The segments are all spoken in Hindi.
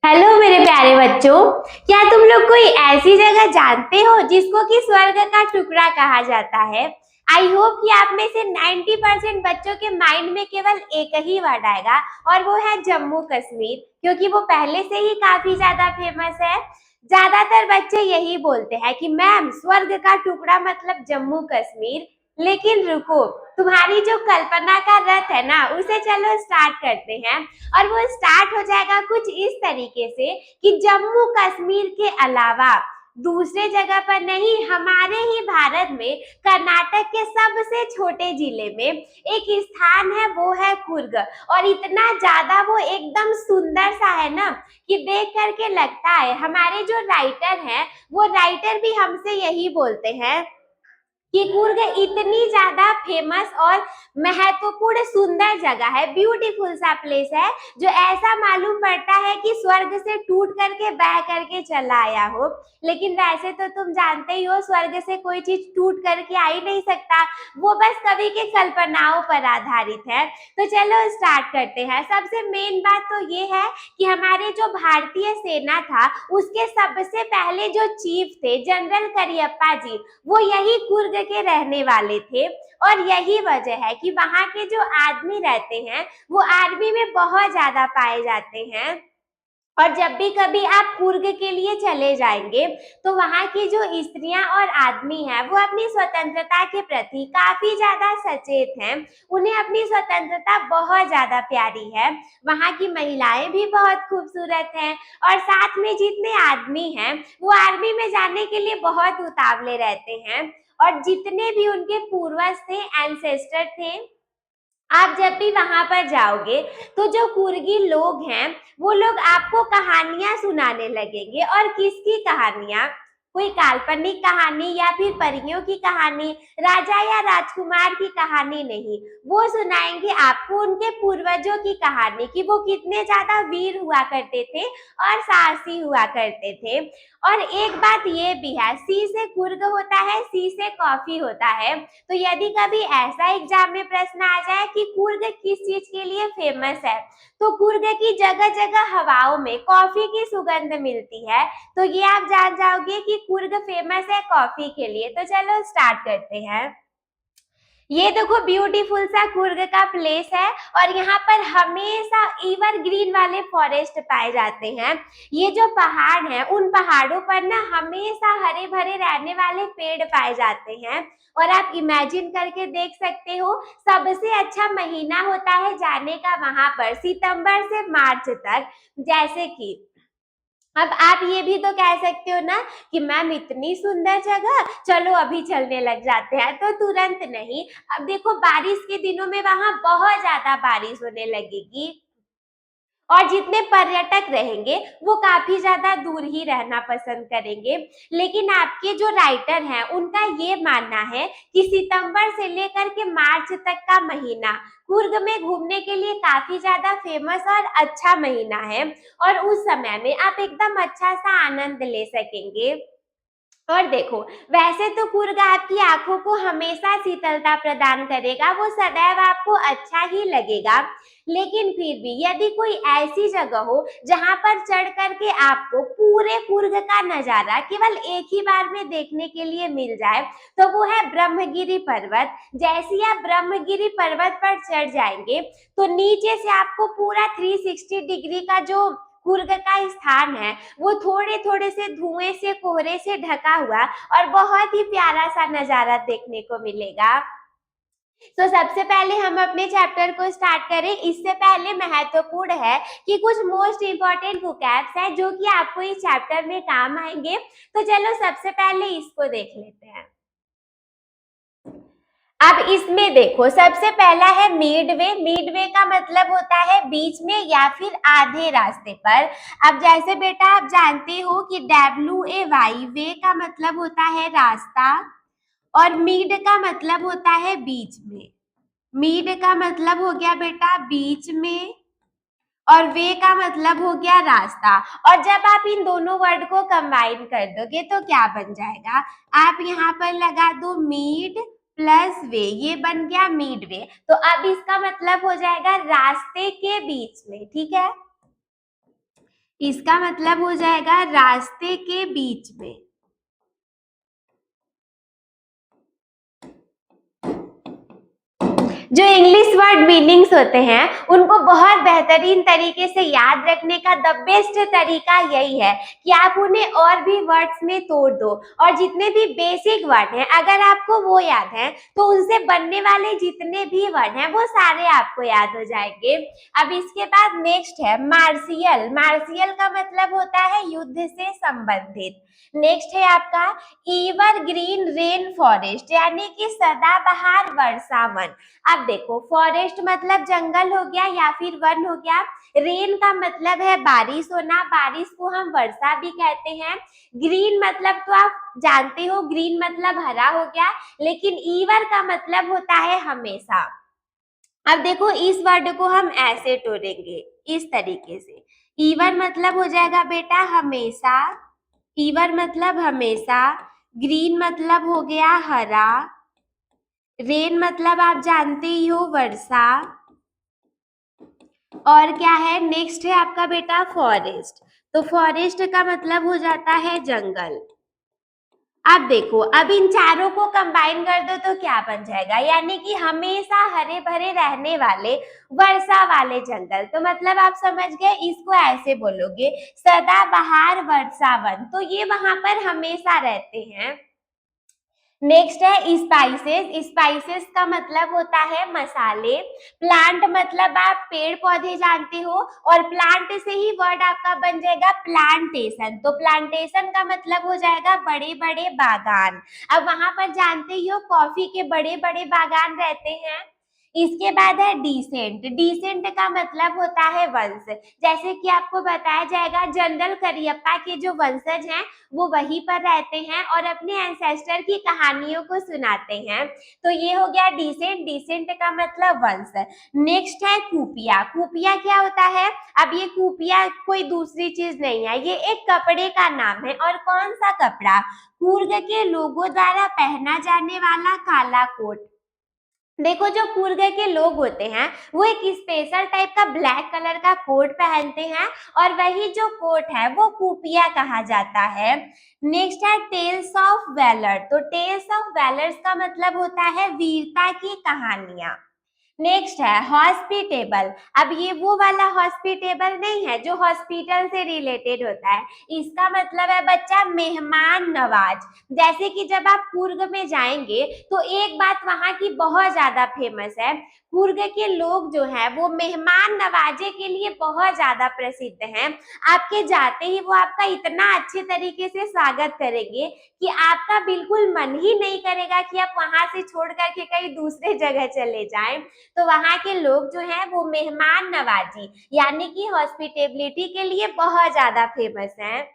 हेलो मेरे प्यारे बच्चों। क्या तुम लोग कोई ऐसी जगह जानते हो जिसको कि स्वर्ग का टुकड़ा कहा जाता है? आई होप कि आप में से 90% बच्चों के माइंड में केवल एक ही वर्ड आएगा और वो है जम्मू कश्मीर, क्योंकि वो पहले से ही काफी ज्यादा फेमस है। ज्यादातर बच्चे यही बोलते हैं कि मैम स्वर्ग का टुकड़ा मतलब जम्मू कश्मीर। लेकिन रुको, तुम्हारी जो कल्पना का रथ है ना, उसे चलो स्टार्ट करते हैं। और वो स्टार्ट हो जाएगा कुछ इस तरीके से कि जम्मू कश्मीर के अलावा दूसरे जगह पर नहीं, हमारे ही भारत में कर्नाटक के सबसे छोटे जिले में एक स्थान है, वो है कुर्ग। और इतना ज्यादा वो एकदम सुंदर सा है ना कि देख करके लगता है, हमारे जो राइटर हैं वो राइटर भी हमसे यही बोलते हैं कि कुर्ग इतनी ज्यादा फेमस और महत्वपूर्ण सुंदर जगह है, ब्यूटीफुल सा प्लेस है, जो ऐसा मालूम पड़ता है कि स्वर्ग से टूट करके बह करके चला आया हो। लेकिन वैसे तो तुम जानते ही हो, स्वर्ग से कोई चीज टूट करके आ ही नहीं सकता, वो बस कवि के कल्पनाओं पर आधारित है। तो चलो स्टार्ट करते हैं। सबसे मेन बात तो ये है कि हमारे जो भारतीय सेना था, उसके सबसे पहले जो चीफ थे जनरल करियप्पा जी, वो यही कुर्ग के रहने वाले थे। और यही वजह है कि वहां के जो आदमी रहते हैं वो आर्मी में बहुत ज्यादा पाए जाते हैं। और जब भी कभी आप कुर्ग के लिए चले जाएंगे तो वहां की जो स्त्रियां और आदमी हैं वो अपनी स्वतंत्रता के प्रति काफी ज्यादा सचेत हैं। उन्हें अपनी स्वतंत्रता बहुत ज्यादा प्यारी है। वहां की महिलाएं भी बहुत खूबसूरत हैं। और साथ में जितने आदमी हैं वो आर्मी में जाने के लिए बहुत उतावले रहते हैं। और जितने भी उनके पूर्वज थे, एंसेस्टर थे, आप जब भी वहां पर जाओगे तो जो कुर्गी लोग हैं वो लोग आपको कहानियां सुनाने लगेंगे। और किसकी कहानियां? कोई काल्पनिक कहानी या फिर परियों की कहानी, राजा या राजकुमार की कहानी नहीं। वो सुनाएंगे आपको उनके पूर्वजों की कहानी, कि वो कितने ज्यादा वीर हुआ करते थे और साहसी हुआ करते थे। और एक बात ये भी है, सी से कुर्ग होता है, सी से कॉफी होता है। तो यदि कभी ऐसा एग्जाम में प्रश्न आ जाए कि कुर्ग किस चीज के लिए फेमस है, तो कुर्ग की जगह जगह हवाओं में कॉफी की सुगंध मिलती है। तो ये आप जान जाओगे कि कुर्ग फेमस है कॉफी के लिए। तो चलो स्टार्ट करते हैं। ये देखो ब्यूटीफुल सा कुर्ग का प्लेस है। और यहाँ पर हमेशा एवरग्रीन वाले फॉरेस्ट पाए जाते हैं। ये जो पहाड़ हैं, उन पहाड़ों पर ना हमेशा हरे भरे रहने वाले पेड़ पाए जाते हैं। और आप इमेजिन करके देख सकते हो, सबसे अच्छा महीना होता है जाने का वहां पर सितंबर से मार्च तक। जैसे कि अब आप ये भी तो कह सकते हो ना कि मैम इतनी सुंदर जगह, चलो अभी चलने लग जाते हैं। तो तुरंत नहीं, अब देखो बारिश के दिनों में वहां बहुत ज्यादा बारिश होने लगेगी। और जितने पर्यटक रहेंगे वो काफी ज्यादा दूर ही रहना पसंद करेंगे। लेकिन आपके जो राइटर हैं उनका ये मानना है कि सितंबर से लेकर के मार्च तक का महीना कुर्ग में घूमने के लिए काफी ज्यादा फेमस और अच्छा महीना है। और उस समय में आप एकदम अच्छा सा आनंद ले सकेंगे। और देखो, वैसे तो कुर्ग आपकी आंखों को हमेशा शीतलता प्रदान करेगा, वो सदैव आपको अच्छा ही लगेगा। लेकिन फिर भी यदि कोई ऐसी जगह हो जहां पर चढ़ करके आपको पूरे कुर्ग का नजारा केवल एक ही बार में देखने के लिए मिल जाए, तो वो है ब्रह्मगिरी पर्वत। जैसे ही आप ब्रह्मगिरी पर्वत पर चढ़ जाएंगे तो नीचे से आपको पूरा 360 डिग्री का जो कुर्ग का स्थान है वो थोड़े थोड़े से धुएं से, कोहरे से ढका हुआ और बहुत ही प्यारा सा नजारा देखने को मिलेगा। तो सबसे पहले हम अपने चैप्टर को स्टार्ट करें, इससे पहले महत्वपूर्ण है कि कुछ मोस्ट इम्पोर्टेंट वोकैब्स है जो कि आपको इस चैप्टर में काम आएंगे। तो चलो सबसे पहले इसको देख लेते हैं। अब इसमें देखो, सबसे पहला है मिडवे। मिडवे का मतलब होता है बीच में या फिर आधे रास्ते पर। अब जैसे बेटा आप जानते हो कि WAY वे का मतलब होता है रास्ता, और मिड का मतलब होता है बीच में। मिड का मतलब हो गया बेटा बीच में, और वे का मतलब हो गया रास्ता। और जब आप इन दोनों वर्ड को कंबाइन कर दोगे तो क्या बन जाएगा? आप यहाँ पर लगा दो मिड प्लस वे, ये बन गया मिड वे। तो अब इसका मतलब हो जाएगा रास्ते के बीच में, ठीक है। इसका मतलब हो जाएगा रास्ते के बीच में। जो इंग्लिश वर्ड मीनिंग्स होते हैं उनको बहुत बेहतरीन तरीके से याद रखने का द बेस्ट तरीका यही है कि आप उन्हें और भी वर्ड्स में तोड़ दो, और जितने भी बेसिक वर्ड हैं अगर आपको वो याद है तो उनसे बनने वाले जितने भी वर्ड हैं वो सारे आपको याद हो जाएंगे। अब इसके बाद नेक्स्ट है मार्शियल। मार्शियल का मतलब होता है युद्ध से संबंधित। नेक्स्ट है आपका एवरग्रीन रेन फॉरेस्ट, यानी कि सदाबहार वर्षावन। अब देखो फॉरेस्ट मतलब जंगल हो गया या फिर वन हो गया। रेन का मतलब है बारिश होना, बारिश को हम वर्षा भी कहते हैं। ग्रीन मतलब तो आप जानते हो, ग्रीन मतलब हरा हो गया, लेकिन ईवर का मतलब होता है हमेशा। अब देखो इस वर्ड को हम ऐसे तोड़ेंगे इस तरीके से। ईवर मतलब हो जाएगा बेटा हमेशा, ईवर मतलब हमेशा। ग्रीन मतलब हो गया हरा, रेन मतलब आप जानते ही हो वर्षा, और क्या है नेक्स्ट है आपका बेटा फॉरेस्ट। तो फॉरेस्ट का मतलब हो जाता है जंगल। अब देखो अब इन चारों को कंबाइन कर दो तो क्या बन जाएगा, यानी कि हमेशा हरे भरे रहने वाले वर्षा वाले जंगल। तो मतलब आप समझ गए, इसको ऐसे बोलोगे सदाबहार वर्षावन, तो ये वहां पर हमेशा रहते हैं। नेक्स्ट है स्पाइसेस। स्पाइसेस का मतलब होता है मसाले। प्लांट मतलब आप पेड़ पौधे जानते हो, और प्लांट से ही वर्ड आपका बन जाएगा प्लांटेशन। तो प्लांटेशन का मतलब हो जाएगा बड़े बड़े बागान। अब वहां पर जानते ही हो कॉफी के बड़े बड़े बागान रहते हैं। इसके बाद है डिसेंट। डिसेंट का मतलब होता है वंश। जैसे कि आपको बताया जाएगा जनरल करियप्पा के जो वंशज हैं वो वहीं पर रहते हैं और अपने एंसेस्टर की कहानियों को सुनाते हैं। तो ये हो गया डिसेंट। डिसेंट का मतलब वंश। नेक्स्ट है कूपिया। कूपिया क्या होता है? अब ये कूपिया कोई दूसरी चीज नहीं है, ये एक कपड़े का नाम है। और कौन सा कपड़ा? कूर्ग के लोगों द्वारा पहना जाने वाला काला कोट। देखो जो कूर्ग के लोग होते हैं वो एक स्पेशल टाइप का ब्लैक कलर का कोट पहनते हैं, और वही जो कोट है वो कूपिया कहा जाता है। नेक्स्ट है टेल्स ऑफ वैलर। तो टेल्स ऑफ वैलर्स का मतलब होता है वीरता की कहानियां। नेक्स्ट है हॉस्पिटेबल। अब ये वो वाला हॉस्पिटेबल नहीं है जो हॉस्पिटल से रिलेटेड होता है, इसका मतलब है बच्चा मेहमान नवाज। जैसे कि जब आप कूर्ग में जाएंगे तो एक बात वहां की बहुत ज्यादा फेमस है, कूर्ग के लोग जो है वो मेहमान नवाजे के लिए बहुत ज्यादा प्रसिद्ध हैं। आपके जाते ही वो आपका इतना अच्छे तरीके से स्वागत करेंगे कि आपका बिल्कुल मन ही नहीं करेगा कि आप वहां से छोड़ करके कहीं दूसरे जगह चले जाएं। तो वहां के लोग जो हैं वो मेहमान नवाजी यानी कि हॉस्पिटेबिलिटी के लिए बहुत ज्यादा फेमस हैं।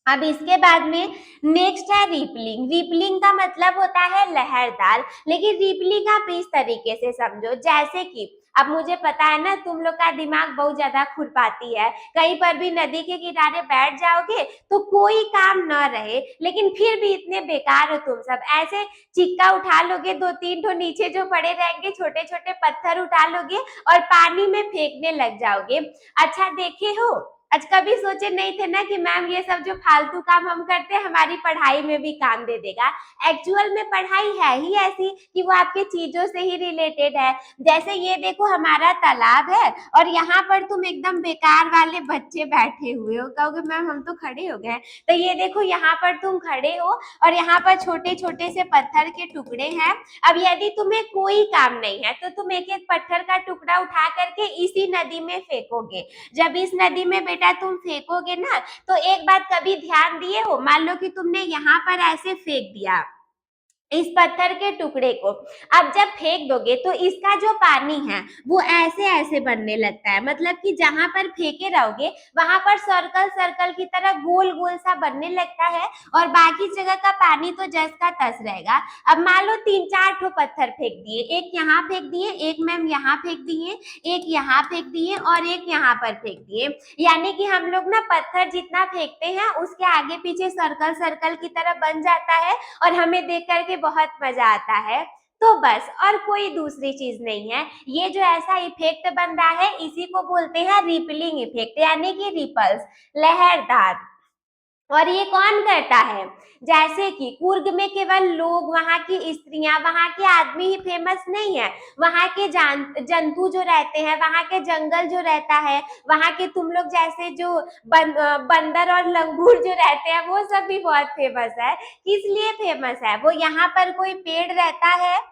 अब इसके बाद में नेक्स्ट है रिपलिंग। रिपलिंग का मतलब होता है लहरदार, लेकिन रिपलिंग आप इस तरीके से समझो जैसे कि अब मुझे पता है ना तुम लोग का दिमाग बहुत ज्यादा खुरपाती है, कहीं पर भी नदी के किनारे बैठ जाओगे तो कोई काम न रहे लेकिन फिर भी इतने बेकार हो तुम सब, ऐसे चिक्का उठा लोगे, दो तीन ठो नीचे जो पड़े रहेंगे छोटे छोटे पत्थर उठा लोगे और पानी में फेंकने लग जाओगे। अच्छा देखे हो, आज कभी सोचे नहीं थे ना कि मैम ये सब जो फालतू काम हम करते हैं हमारी पढ़ाई में भी काम दे देगा। एक्चुअल में पढ़ाई है ही ऐसी कि वो आपके चीजों से ही रिलेटेड है। जैसे ये देखो हमारा तालाब है और यहाँ पर तुम एकदम बेकार वाले बच्चे बैठे हुए हो, कहोगे मैम हम तो खड़े हो गए, तो ये देखो यहाँ पर तुम खड़े हो और यहाँ पर छोटे छोटे से पत्थर के टुकड़े हैं। अब यदि तुम्हें कोई काम नहीं है तो तुम एक एक पत्थर का टुकड़ा उठा करके इसी नदी में फेंकोगे। जब इस नदी में बेटा तुम फेंकोगे ना तो एक बात कभी ध्यान दिए हो, मान लो कि तुमने यहाँ पर ऐसे फेंक दिया इस पत्थर के टुकड़े को, अब जब फेंक दोगे तो इसका जो पानी है वो ऐसे ऐसे बनने लगता है, मतलब कि जहां पर फेंके रहोगे वहां पर सर्कल सर्कल की तरह गोल गोल सा बनने लगता है और बाकी जगह का पानी तो जस का तस रहेगा। अब मान लो तीन चार ठो पत्थर फेंक दिए, एक यहाँ फेंक दिए, एक मैम यहाँ फेंक दिए, एक यहाँ फेंक दिए और एक यहाँ पर फेंक दिए, यानी कि हम लोग ना पत्थर जितना फेंकते हैं उसके आगे पीछे सर्कल सर्कल की तरह बन जाता है और हमें देख करके बहुत मजा आता है। तो बस, और कोई दूसरी चीज नहीं है। ये जो ऐसा इफेक्ट बन रहा है इसी को बोलते हैं रिपलिंग इफेक्ट, यानी कि रिपल्स, लहरदार। और ये कौन करता है? जैसे कि कुर्ग में केवल लोग, वहां की स्त्रियां, वहां के आदमी ही फेमस नहीं है, वहां के जंतु जो रहते हैं, वहां के जंगल जो रहता है, वहां के तुम लोग जैसे जो बंदर और लंगूर जो रहते हैं, वो सब भी बहुत फेमस है। किस लिए फेमस है? वो यहाँ पर कोई पेड़ रहता है,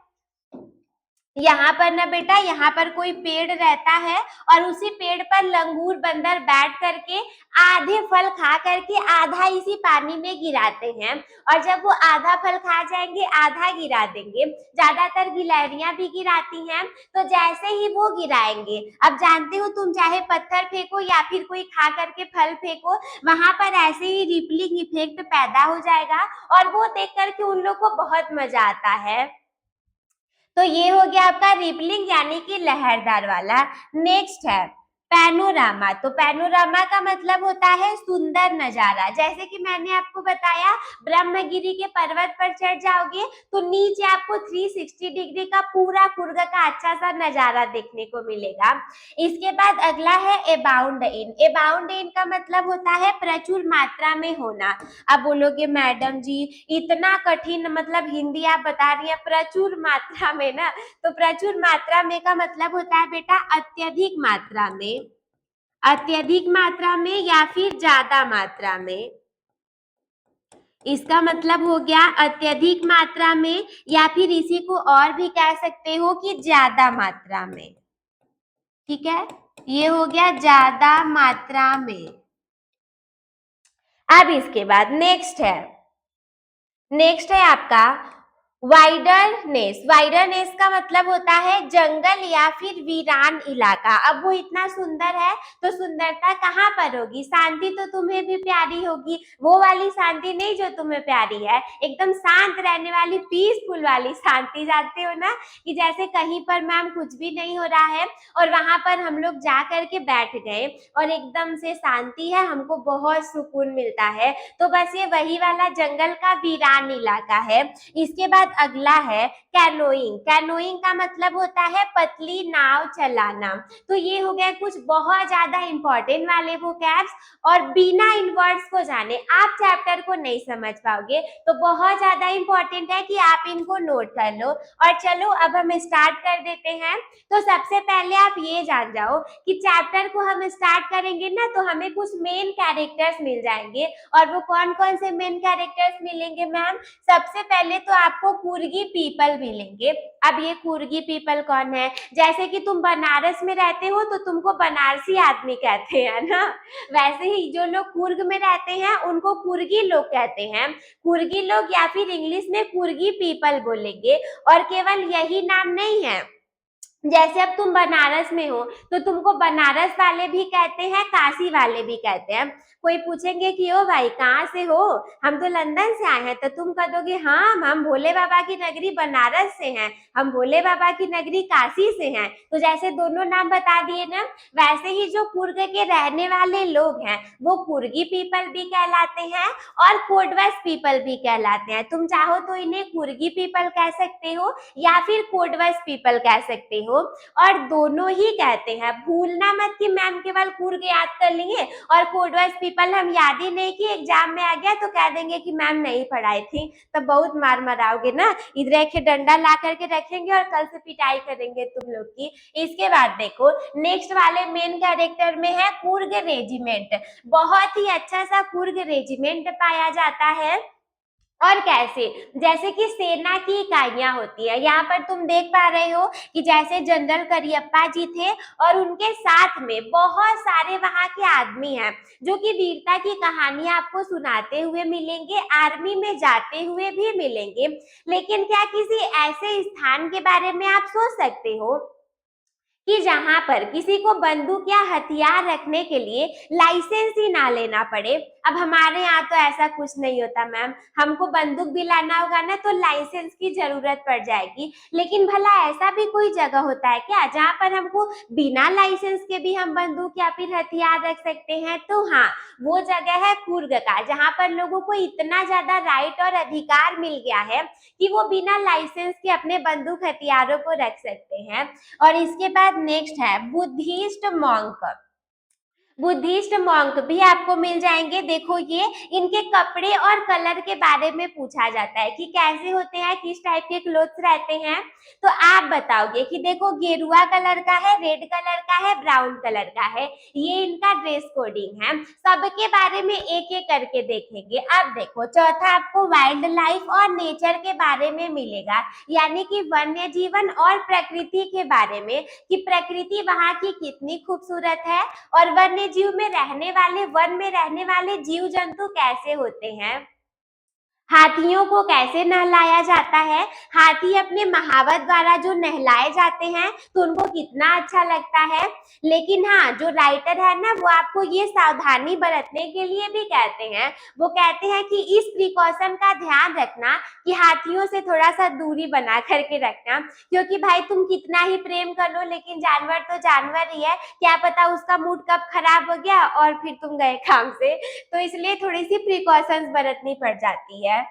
यहाँ पर ना बेटा, यहाँ पर कोई पेड़ रहता है और उसी पेड़ पर लंगूर बंदर बैठ करके आधे फल खा करके आधा इसी पानी में गिराते हैं, और जब वो आधा फल खा जाएंगे आधा गिरा देंगे। ज्यादातर गिलहरियां भी गिराती हैं। तो जैसे ही वो गिराएंगे, अब जानते हो तुम चाहे पत्थर फेंको या फिर कोई खा करके फल फेंको, वहां पर ऐसे ही रिपलिंग इफेक्ट पैदा हो जाएगा और वो देख करके उन लोग को बहुत मजा आता है। तो ये हो गया आपका रिपलिंग यानी कि लहरदार वाला। नेक्स्ट है पैनोरामा। तो पैनोरामा का मतलब होता है सुंदर नजारा। जैसे कि मैंने आपको बताया, ब्रह्मगिरी के पर्वत पर चढ़ जाओगे तो नीचे आपको 360 डिग्री का पूरा कुर्ग का अच्छा सा नजारा देखने को मिलेगा। इसके बाद अगला है अबाउंड इन। अबाउंड इन का मतलब होता है प्रचुर मात्रा में होना। अब बोलोगे मैडम जी इतना कठिन मतलब हिंदी आप बता रही हैं, प्रचुर मात्रा में ना, तो प्रचुर मात्रा में का मतलब होता है बेटा अत्यधिक मात्रा में, अत्यधिक मात्रा में या फिर ज्यादा मात्रा में। इसका मतलब हो गया अत्यधिक मात्रा में, या फिर इसी को और भी कह सकते हो कि ज्यादा मात्रा में। ठीक है, ये हो गया ज्यादा मात्रा में। अब इसके बाद नेक्स्ट है आपका वाइडरनेस। वाइडरनेस का मतलब होता है जंगल या फिर वीरान इलाका। अब वो इतना सुंदर है तो सुंदरता कहाँ पर होगी? शांति तो तुम्हें भी प्यारी होगी, वो वाली शांति नहीं जो तुम्हें प्यारी है, एकदम शांत रहने वाली पीसफुल वाली शांति। जानते हो ना कि जैसे कहीं पर मैम कुछ भी नहीं हो रहा है और वहां पर हम लोग जा करके बैठ गए और एकदम से शांति है, हमको बहुत सुकून मिलता है। तो बस ये वही वाला जंगल का वीरान इलाका है। इसके बाद अगला है कैनोइंग। कैनोइंग का मतलब होता है पतली नाव चलाना। तो ये हो गया कुछ बहुत ज्यादा इंपॉर्टेंट वाले वोकैब्स, और बिना इन वर्ड्स को जाने आप चैप्टर को नहीं समझ पाओगे। तो बहुत ज्यादा इंपॉर्टेंट है कि आप इनको नोट कर लो। और चलो अब हम स्टार्ट कर देते हैं। तो सबसे पहले आप ये जान जाओ कि चैप्टर को हम स्टार्ट करेंगे ना तो हमें कुछ मेन कैरेक्टर्स मिल जाएंगे। और वो कौन कौन से मेन कैरेक्टर्स मिलेंगे मैम? सबसे पहले तो आपको कुर्गी पीपल मिलेंगे। अब ये कुर्गी पीपल कौन है? जैसे कि तुम बनारस में रहते हो तो तुमको बनारसी आदमी कहते हैं ना, वैसे ही जो लोग कुर्ग में रहते हैं उनको कुर्गी लोग कहते हैं। कुर्गी लोग या फिर इंग्लिश में कुर्गी पीपल बोलेंगे। और केवल यही नाम नहीं है, जैसे अब तुम बनारस में हो तो तुमको बनारस वाले भी कहते हैं, काशी वाले भी कहते हैं। कोई पूछेंगे कि ओ भाई कहाँ से हो? हम तो लंदन से आए हैं, तो तुम कह दोगे हाँ हम भोले बाबा की नगरी बनारस से हैं, हम भोले बाबा की नगरी काशी से हैं। तो जैसे दोनों नाम बता दिए ना, वैसे ही जो कुर्ग के रहने वाले लोग हैं वो कुर्गी पीपल भी कहलाते हैं और कोडवस पीपल भी कहलाते हैं। तुम चाहो तो इन्हें कुर्गी पीपल कह सकते हो या फिर कोडवस पीपल कह सकते हो, और दोनों ही कहते हैं। भूलना मत कि मैम केवल कुर्ग याद कर लिए और कोडवस पीपल हम याद ही नहीं कि एग्जाम में आ गया तो कह देंगे कि मैम नहीं पढ़ाई थी, तब बहुत मार मराओगे ना। इधर एक डंडा ला करके रखेंगे और कल से पिटाई करेंगे तुम लोग की। इसके बाद देखो नेक्स्ट वाले मेन कैरेक्टर में है कुर्ग रेजिमेंट। बहुत ही अच्छा सा कुर्ग रेजिमेंट पाया जाता है। और कैसे? जैसे कि सेना की इकाइयां होती है। यहाँ पर तुम देख पा रहे हो कि जैसे जनरल करियप्पा जी थे और उनके साथ में बहुत सारे वहां के आदमी हैं जो कि वीरता की कहानियां आपको सुनाते हुए मिलेंगे, आर्मी में जाते हुए भी मिलेंगे। लेकिन क्या किसी ऐसे स्थान के बारे में आप सोच सकते हो कि जहां पर किसी को बंदूक या हथियार रखने के लिए लाइसेंस ही ना लेना पड़े। अब हमारे यहाँ तो ऐसा कुछ नहीं होता मैम, हमको बंदूक भी लाना होगा ना तो लाइसेंस की जरूरत पड़ जाएगी। लेकिन भला ऐसा भी कोई जगह होता है क्या जहाँ पर हमको बिना लाइसेंस के भी हम बंदूक या फिर हथियार रख सकते हैं? तो हाँ, वो जगह है कुर्ग का, जहाँ पर लोगों को इतना ज्यादा राइट और अधिकार मिल गया है कि वो बिना लाइसेंस के अपने बंदूक हथियारों को रख सकते हैं। और इसके बाद नेक्स्ट है बुद्धिस्ट मॉन्क। बुद्धिस्ट मॉन्क भी आपको मिल जाएंगे। देखो ये इनके कपड़े और कलर के बारे में पूछा जाता है कि कैसे होते हैं, किस टाइप के क्लोथ्स रहते हैं। तो आप बताओगे कि देखो गेरुआ कलर का है, रेड कलर का है, ब्राउन कलर का है, ये इनका ड्रेस कोडिंग है। सबके बारे में एक एक करके देखेंगे। अब देखो चौथा आपको वाइल्ड लाइफ और नेचर के बारे में मिलेगा, यानी कि वन्य जीवन और प्रकृति के बारे में कि प्रकृति वहां की कितनी खूबसूरत है और वन्य जीव में रहने वाले, वन में रहने वाले जीव जंतु कैसे होते हैं। हाथियों को कैसे नहलाया जाता है, हाथी अपने महावत द्वारा जो नहलाए जाते हैं तो उनको कितना अच्छा लगता है। लेकिन हाँ, जो राइटर है ना वो आपको ये सावधानी बरतने के लिए भी कहते हैं, वो कहते हैं कि इस प्रिकॉशन का ध्यान रखना कि हाथियों से थोड़ा सा दूरी बना करके रखना, क्योंकि भाई तुम कितना ही प्रेम कर लो लेकिन जानवर तो जानवर ही है, क्या पता उसका मूड कब खराब हो गया और फिर तुम गए काम से। तो इसलिए थोड़ी सी प्रिकॉशंस बरतनी पड़ जाती है।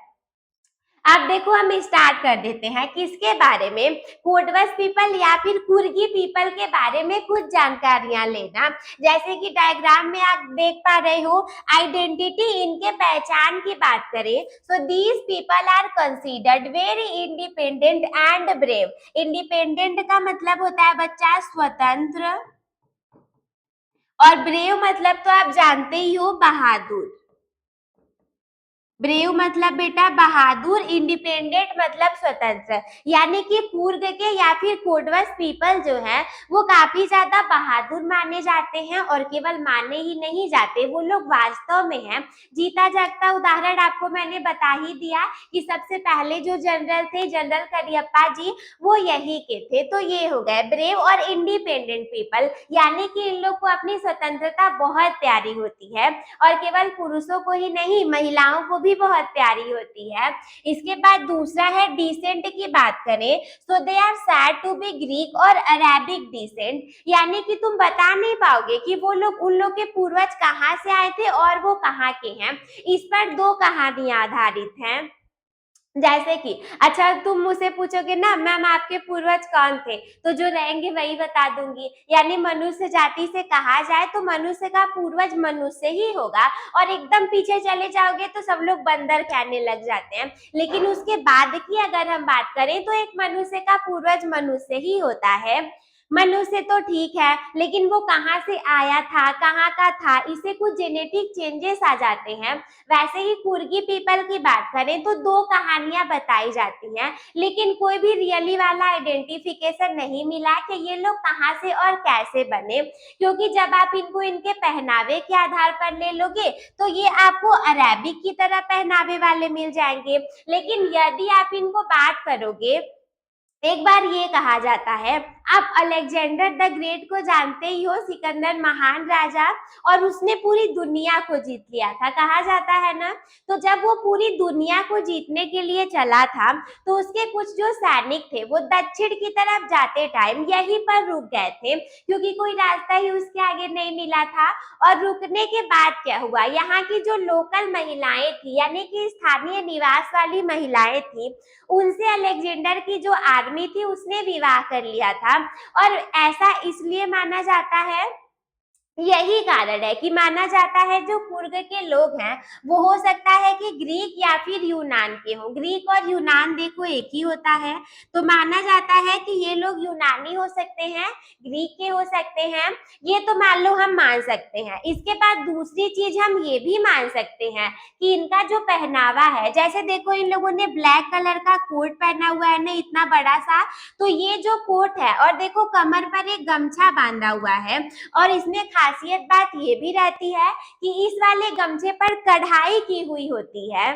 अब देखो हम स्टार्ट कर देते हैं किसके बारे में, कोटवस पीपल या फिर कुर्गी पीपल के बारे में कुछ जानकारियां लेना। जैसे कि डायग्राम में आप देख पा रहे हो, आइडेंटिटी, इनके पहचान की बात करें तो these people are considered very independent and brave. Independent का मतलब होता है बच्चा स्वतंत्र, और ब्रेव मतलब तो आप जानते ही हो बहादुर। ब्रेव मतलब बेटा बहादुर, इंडिपेंडेंट मतलब स्वतंत्र। यानी कि कुर्ग के या फिर कोटवस पीपल जो है वो काफी ज्यादा बहादुर माने जाते हैं, और केवल माने ही नहीं जाते, वो लोग वास्तव में हैं। जीता जागता उदाहरण आपको मैंने बता ही दिया कि सबसे पहले जो जनरल थे, जनरल करियप्पा जी, वो यही के थे। तो ये हो गए ब्रेव और इंडिपेंडेंट पीपल, यानी कि इन लोग को अपनी स्वतंत्रता बहुत प्यारी होती है, और केवल पुरुषों को ही नहीं महिलाओं को भी बहुत प्यारी होती है। इसके बाद दूसरा है डिसेंट की बात करें तो they are said to be Greek और अरेबिक डिसेंट, यानी कि तुम बता नहीं पाओगे कि वो लोग, उन लोग के पूर्वज कहाँ से आए थे और वो कहाँ के हैं। इस पर दो कहानियां आधारित हैं। जैसे कि अच्छा तुम मुझसे पूछोगे ना मैम आपके पूर्वज कौन थे, तो जो रहेंगे वही बता दूंगी। यानी मनुष्य जाति से कहा जाए तो मनुष्य का पूर्वज मनुष्य ही होगा, और एकदम पीछे चले जाओगे तो सब लोग बंदर कहने लग जाते हैं। लेकिन उसके बाद की अगर हम बात करें तो एक मनुष्य का पूर्वज मनुष्य ही होता है। मनुष्य तो ठीक है, लेकिन वो कहाँ से आया था, कहाँ का था, इससे कुछ जेनेटिक चेंजेस आ जाते हैं। वैसे ही कुर्गी पीपल की बात करें तो दो कहानियां बताई जाती हैं, लेकिन कोई भी रियली वाला आइडेंटिफिकेशन नहीं मिला कि ये लोग कहाँ से और कैसे बने, क्योंकि जब आप इनको इनके पहनावे के आधार पर ले लोगे तो ये आपको अरेबिक की तरह पहनावे वाले मिल जाएंगे। लेकिन यदि आप इनको बात करोगे, एक बार ये कहा जाता है, आप अलेक्जेंडर द ग्रेट को जानते ही हो, सिकंदर महान राजा, और उसने पूरी दुनिया को जीत लिया था, कहा जाता है ना। तो जब वो पूरी दुनिया को जीतने के लिए चला था तो उसके कुछ जो सैनिक थे वो दक्षिण की तरफ जाते टाइम यहीं पर रुक गए थे, क्योंकि कोई रास्ता ही उसके आगे नहीं मिला था। और रुकने के बाद क्या हुआ, यहाँ की जो लोकल महिलाएं थी, यानी कि स्थानीय निवास वाली महिलाएं थी, उनसे अलेक्जेंडर की जो आर्मी थी उसने विवाह कर लिया था। और ऐसा इसलिए माना जाता है, यही कारण है कि माना जाता है जो कुर्ग के लोग हैं वो हो सकता है कि ग्रीक या फिर यूनान के हों। ग्रीक और यूनान देखो एक ही होता है, तो माना जाता है कि ये लोग यूनानी हो सकते हैं, ग्रीक के हो सकते हैं, ये तो मान लो हम मान सकते हैं। इसके बाद दूसरी चीज हम ये भी मान सकते हैं कि इनका जो पहनावा है, जैसे देखो इन लोगों ने ब्लैक कलर का कोट पहना हुआ है ना, इतना बड़ा सा, तो ये जो कोट है, और देखो कमर पर एक गमछा बांधा हुआ है, और इसमें खासियत बात ये भी रहती है कि इस वाले गमछे पर कढ़ाई की हुई होती है।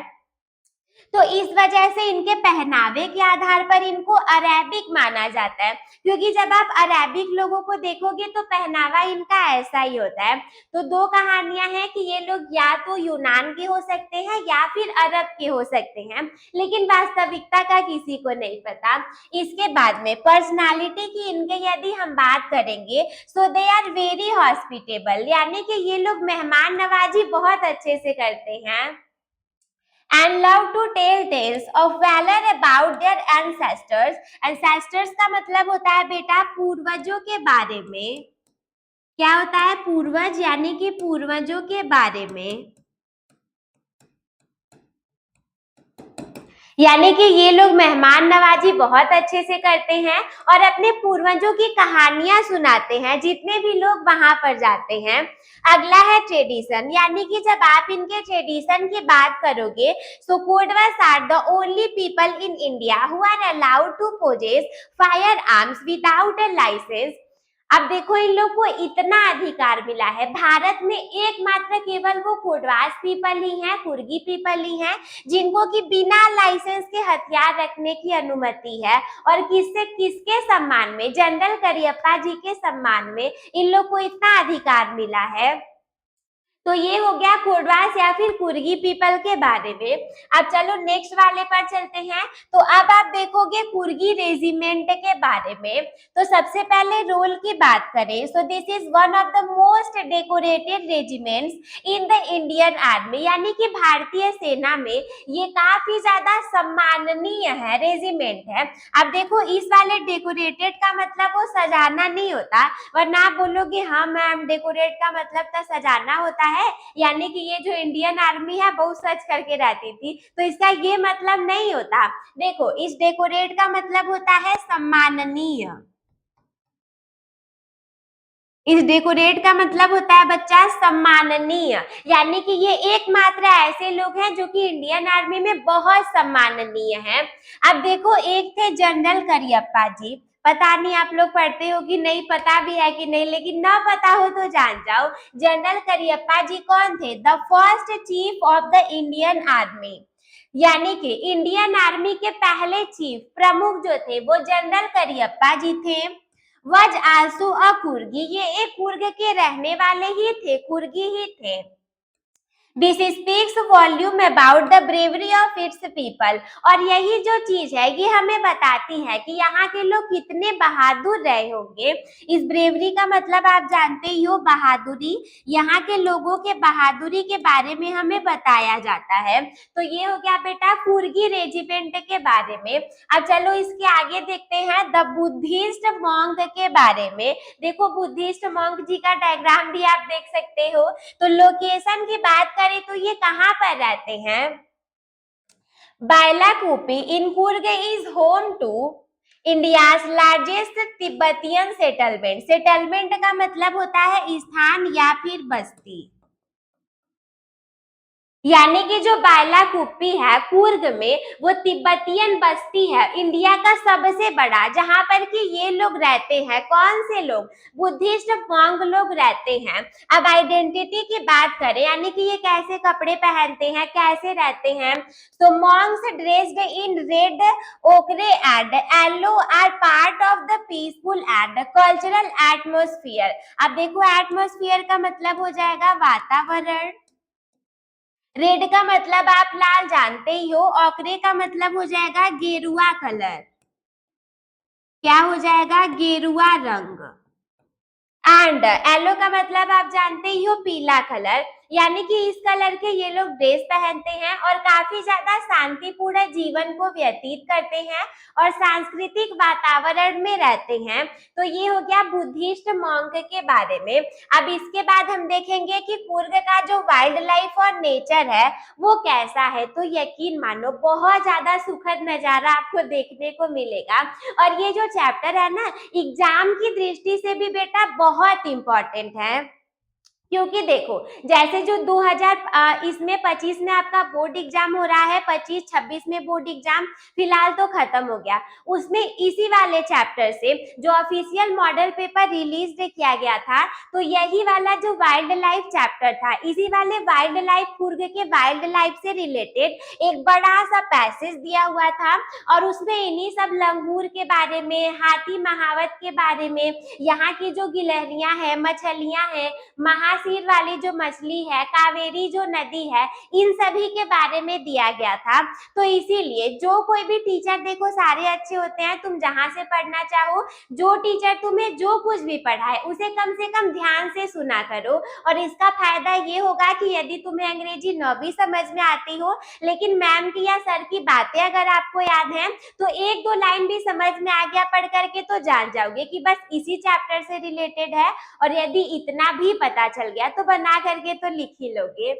तो इस वजह से इनके पहनावे के आधार पर इनको अरेबिक माना जाता है, क्योंकि जब आप अरेबिक लोगों को देखोगे तो पहनावा इनका ऐसा ही होता है। तो दो कहानियां हैं कि ये लोग या तो यूनान के हो सकते हैं या फिर अरब के हो सकते हैं, लेकिन वास्तविकता का किसी को नहीं पता। इसके बाद में पर्सनालिटी की इनके यदि हम बात करेंगे, सो दे आर वेरी हॉस्पिटेबल, यानी कि ये लोग मेहमान नवाजी बहुत अच्छे से करते हैं, and love to tell tales of valor about their ancestors. Ancestors का मतलब होता है बेटा पूर्वजों के बारे में। क्या होता है? पूर्वज, यानी कि पूर्वजों के बारे में, यानी कि ये लोग मेहमान नवाजी बहुत अच्छे से करते हैं और अपने पूर्वजों की कहानियां सुनाते हैं जितने भी लोग वहां पर जाते हैं। अगला है ट्रेडिशन, यानी कि जब आप इनके ट्रेडिशन की बात करोगे, so Kodavas are the only people in India who are allowed to possess fire arms without a licence. अब देखो इन लोग को इतना अधिकार मिला है, भारत में एकमात्र केवल वो कोडवास पीपल ही हैं, कुर्गी पीपल ही हैं जिनको कि बिना लाइसेंस के हथियार रखने की अनुमति है। और किससे, किसके सम्मान में? जनरल करियप्पा जी के सम्मान में इन लोग को इतना अधिकार मिला है। तो ये हो गया कोडवास या फिर कुर्गी पीपल के बारे में। अब चलो नेक्स्ट वाले पर चलते हैं। तो अब आप देखोगे कुर्गी रेजिमेंट के बारे में। तो सबसे पहले रोल की बात करें, so this is one of the most decorated regiments in the Indian army, यानी कि भारतीय सेना में ये काफी ज्यादा सम्माननीय है, रेजिमेंट है। अब देखो इस वाले डेकोरेटेड का मतलब वो सजाना नहीं होता, वरना आप बोलोगे हाँ मैम डेकोरेट का मतलब तो सजाना होता है, यानी कि ये जो इंडियन आर्मी है बहुत सच करके रहती थी, तो इसका ये मतलब नहीं होता। देखो इस डेकोरेट का मतलब होता है सम्माननीय। इस डेकोरेट का मतलब होता है बच्चा सम्माननीय, यानी कि ये एकमात्र ऐसे लोग हैं जो कि इंडियन आर्मी में बहुत सम्माननीय हैं। अब देखो एक थे जनरल करियप्पा जी, पता नहीं आप लोग पढ़ते हो कि नहीं, पता भी है कि नहीं, लेकिन ना पता हो तो जान जाओ। जनरल करियप्पा जी कौन थे? The first chief of the Indian army, यानी कि इंडियन आर्मी के पहले चीफ प्रमुख जो थे वो जनरल करियप्पा जी थे। वज आंसू अ कुर्गी, ये एक कुर्ग के रहने वाले ही थे, कुर्गी ही थे। This speaks volume about the bravery of its people, और यही जो चीज है ये हमें बताती है कि यहाँ के लोग कितने बहादुर रहे होंगे। इस ब्रेवरी का मतलब आप जानते ही हो, बहादुरी। यहाँ के लोगों के बहादुरी के बारे में हमें बताया जाता है। तो ये हो गया बेटा कुर्गी रेजिमेंट के बारे में। अब चलो इसके आगे देखते हैं द बुद्धिस्ट मॉन्क के बारे में। देखो बुद्धिस्ट मॉन्क जी का डायग्राम भी आप देख सकते हो। तो लोकेशन की बात करें तो ये कहाँ पर रहते हैं? Bylakuppe in Coorg is home to India's largest Tibetan settlement. Settlement का मतलब होता है स्थान या फिर बस्ती, यानी कि जो बायलाकुप्पी है कुर्ग में, वो तिब्बतियन बस्ती है, इंडिया का सबसे बड़ा, जहां पर कि ये लोग रहते हैं। कौन से लोग? बुद्धिस्ट मॉन्क लोग रहते हैं। अब आइडेंटिटी की बात करें, यानी कि ये कैसे कपड़े पहनते हैं, कैसे रहते हैं, तो monks dressed in red ochre and yellow are part of the peaceful and cultural atmosphere. अब देखो एटमोस्फियर का मतलब हो जाएगा वातावरण, रेड का मतलब आप लाल जानते ही हो, ऑकरे का मतलब हो जाएगा गेरुआ कलर, क्या हो जाएगा? गेरुआ रंग। एंड येलो का मतलब आप जानते ही हो, पीला कलर, यानी कि इस कलर के ये लोग ड्रेस पहनते हैं और काफी ज्यादा शांतिपूर्ण जीवन को व्यतीत करते हैं और सांस्कृतिक वातावरण में रहते हैं। तो ये हो गया बुद्धिस्ट मॉन्क के बारे में। अब इसके बाद हम देखेंगे कि कुर्ग का जो वाइल्ड लाइफ और नेचर है वो कैसा है। तो यकीन मानो बहुत ज्यादा सुखद नजारा आपको देखने को मिलेगा। और ये जो चैप्टर है ना, एग्जाम की दृष्टि से भी बेटा बहुत इंपॉर्टेंट है। क्योंकि देखो, जैसे जो 2000 इसमें 25 में आपका बोर्ड एग्जाम हो रहा है, 25-26 में बोर्ड एग्जाम फिलहाल तो खत्म हो गया, उसमें इसी वाले चैप्टर से जो ऑफिशियल मॉडल पेपर रिलीज किया गया था, तो यही वाला जो वाइल्ड लाइफ चैप्टर था, इसी वाले वाइल्ड लाइफ, कुर्ग के वाइल्ड लाइफ से रिलेटेड एक बड़ा सा पैसेज दिया हुआ था, और उसमें इन्हीं सब लंगूर के बारे में, हाथी महावत के बारे में, यहाँ की जो गिलहरियां हैं, मछलियां हैं, महासीर वाली जो मछली है, कावेरी जो नदी है, इन सभी के बारे में दिया गया था। तो इसीलिए जो कोई भी टीचर, देखो सारे अच्छे होते हैं, तुम जहां से पढ़ना चाहो, जो टीचर तुम्हें जो कुछ भी पढ़ाए उसे कम से कम ध्यान से सुना करो। और इसका फायदा ये होगा कि यदि तुम्हें अंग्रेजी न भी समझ में आती हो, लेकिन मैम की या सर की बातें अगर आपको याद है, तो एक दो लाइन भी समझ में आ गया पढ़ करके, तो जान जाओगे कि बस इसी चैप्टर से रिलेटेड है। और यदि इतना भी पता चल गया तो बना करके तो लिख ही लोगे।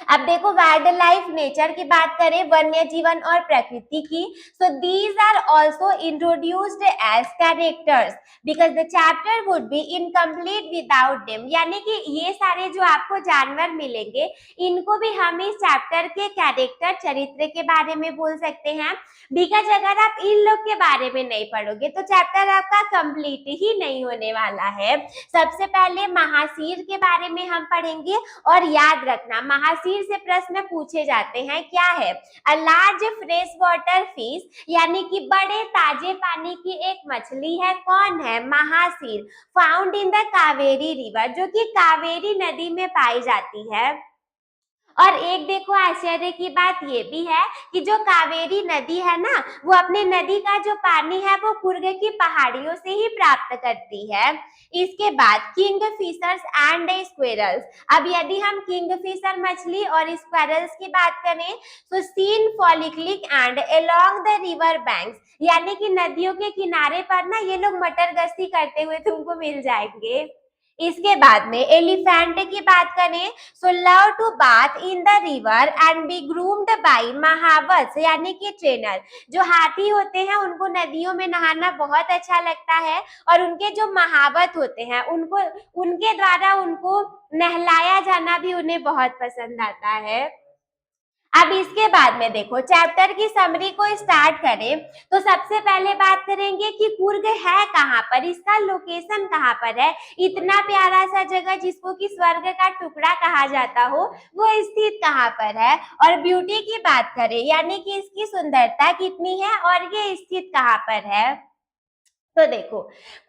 अब देखो, वाइल्ड लाइफ नेचर की बात करें, वन्य जीवन और प्रकृति की, so these are also introduced as characters because the chapter would be incomplete without them. यानी कि ये सारे जो आपको जानवर मिलेंगे, इनको भी हम इस चैप्टर के कैरेक्टर, चरित्र के बारे में बोल सकते हैं। बिकॉज अगर आप इन लोग के बारे में नहीं पढ़ोगे तो चैप्टर आपका कंप्लीट ही नहीं होने वाला है। सबसे पहले महासीर के बारे में हम पढ़ेंगे, और याद रखना, महासीर से प्रश्न पूछे जाते हैं, क्या है? A large fresh water fish, यानी कि बड़े ताजे पानी की एक मछली है। कौन है? Mahseer. Found in the Kaveri river, जो कि कावेरी नदी में पाई जाती है। और एक देखो, आश्चर्य की बात ये भी है कि जो कावेरी नदी है ना, वो अपने नदी का जो पानी है वो कुर्ग की पहाड़ियों से ही प्राप्त करती है। इसके बाद किंग फिशर्स एंड स्क्वेरल्स। अब यदि हम किंग फिशर मछली और स्क्वेरल्स की बात करें, तो seen frolicking and along the river banks, यानी कि नदियों के किनारे पर ना ये लोग मटर गश्ती करते हुए तुमको मिल जाएंगे। इसके बाद में एलिफेंट की बात करें, so love to bath in the river and be groomed by mahout, यानी कि ट्रेनर। जो हाथी होते हैं उनको नदियों में नहाना बहुत अच्छा लगता है, और उनके जो महावत होते हैं उनको, उनके द्वारा उनको नहलाया जाना भी उन्हें बहुत पसंद आता है। अब इसके बाद में देखो, चैप्टर की समरी को स्टार्ट करें, तो सबसे पहले बात करेंगे कि कुर्ग है कहाँ पर, इसका लोकेशन कहाँ पर है। इतना प्यारा सा जगह जिसको कि स्वर्ग का टुकड़ा कहा जाता हो, वो स्थित कहाँ पर है। और ब्यूटी की बात करें, यानी कि इसकी सुंदरता कितनी है और ये स्थित कहाँ पर है। तो देखो,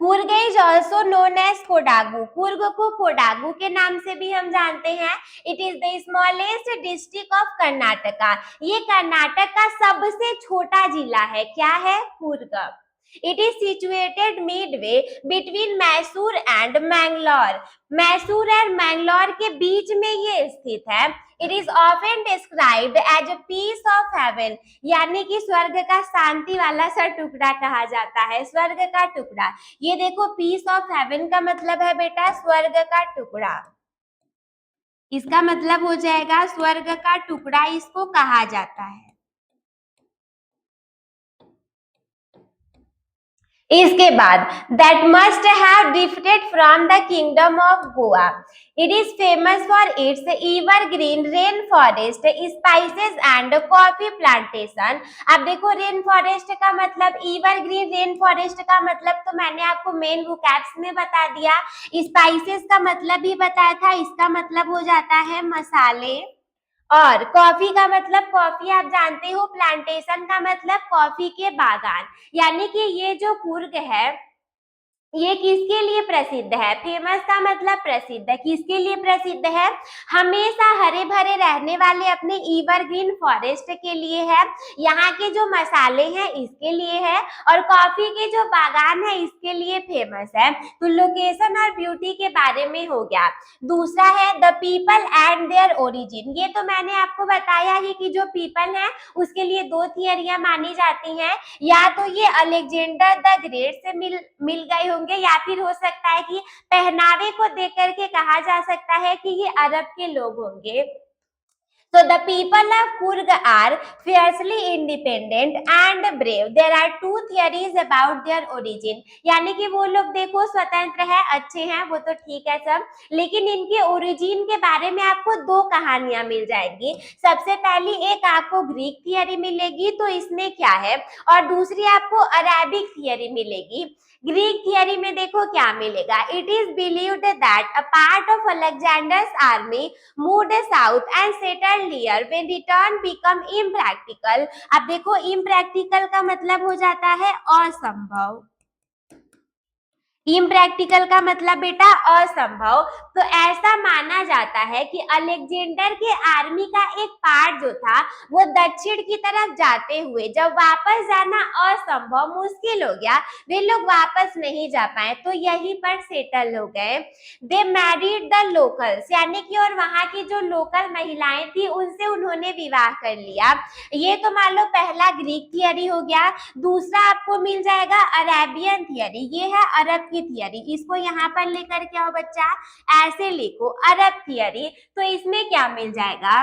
Coorg is also known as Kodagu. Coorg को कोडागु के नाम से भी हम जानते हैं। It is the smallest district of Karnataka. ये कर्नाटक का सबसे छोटा जिला है। क्या है? Coorg. It is situated midway between Mysore and Mangalore. Mysore और मैंगलोर के बीच में ये स्थित है। It is often described as a piece of heaven, यानी कि स्वर्ग का शांति वाला सा टुकड़ा कहा जाता है। स्वर्ग का टुकड़ा, ये देखो, पीस ऑफ हेवन का मतलब है बेटा स्वर्ग का टुकड़ा। इसका मतलब हो जाएगा स्वर्ग का टुकड़ा इसको कहा जाता है। इसके बाद, that must have differed from the kingdom of Goa. It is famous for its evergreen rain forest, spices and coffee plantation. अब देखो, रेन फॉरेस्ट का मतलब, एवरग्रीन रेन फॉरेस्ट का मतलब तो मैंने आपको मेन वोकैब्स में बता दिया। स्पाइसेस का मतलब भी बताया था, इसका मतलब हो जाता है मसाले। और कॉफी का मतलब, कॉफी आप जानते हो। प्लांटेशन का मतलब कॉफी के बागान। यानी कि ये जो कुर्ग है, ये किसके लिए प्रसिद्ध है? फेमस का मतलब प्रसिद्ध है। किसके लिए प्रसिद्ध है? हमेशा हरे भरे रहने वाले अपने एवरग्रीन फॉरेस्ट के लिए है, यहाँ के जो मसाले हैं इसके लिए है, और कॉफी के जो बागान है इसके लिए फेमस है। तो लोकेशन और ब्यूटी के बारे में हो गया। दूसरा है the people and their origin. ये तो मैंने आपको बताया ही कि जो पीपल है उसके लिए दो थियरियां मानी जाती हैं। या तो ये अलेक्जेंडर द ग्रेट से मिल गए होंगे, या फिर हो सकता है कि पहनावे को देख करके कहा जा सकता है कि ये अरब के लोग होंगे। So the people of Kurg are fiercely independent and brave. There are two theories about their origin. यानी कि वो लोग देखो स्वतंत्र है, अच्छे हैं, वो तो ठीक है सब, लेकिन इनके ओरिजिन के बारे में आपको दो कहानियां मिल जाएंगी। सबसे पहली एक आपको ग्रीक थियरी मिलेगी, तो इसमें क्या है, और दूसरी आपको अरेबिक थियरी मिलेगी। ग्रीक थियरी में देखो क्या मिलेगा, it is believed that a part of Alexander's army moved south and settled here when return become impractical। अब देखो impractical का मतलब हो जाता है असंभव, इम्प्रैक्टिकल का मतलब बेटा असंभव। तो ऐसा माना जाता है कि अलेक्जेंडर के आर्मी का एक पार्ट जो था वो दक्षिण की तरफ जाते हुए जब वापस जाना असंभव मुश्किल हो गया, वे लोग वापस नहीं जा पाए, तो यहीं पर सेटल हो गए। दे मैरिड द लोकल्स, यानी कि और वहां की जो लोकल महिलाएं थी उनसे उन्होंने विवाह कर लिया। ये तो मान लो पहला ग्रीक थियरी हो गया। दूसरा आपको मिल जाएगा अरेबियन थियरी, ये है अरब की थियरी। इसको यहाँ पर लेकर के आओ बच्चा, ऐसे लिखो अरब थियरी। तो इसमें क्या मिल जाएगा,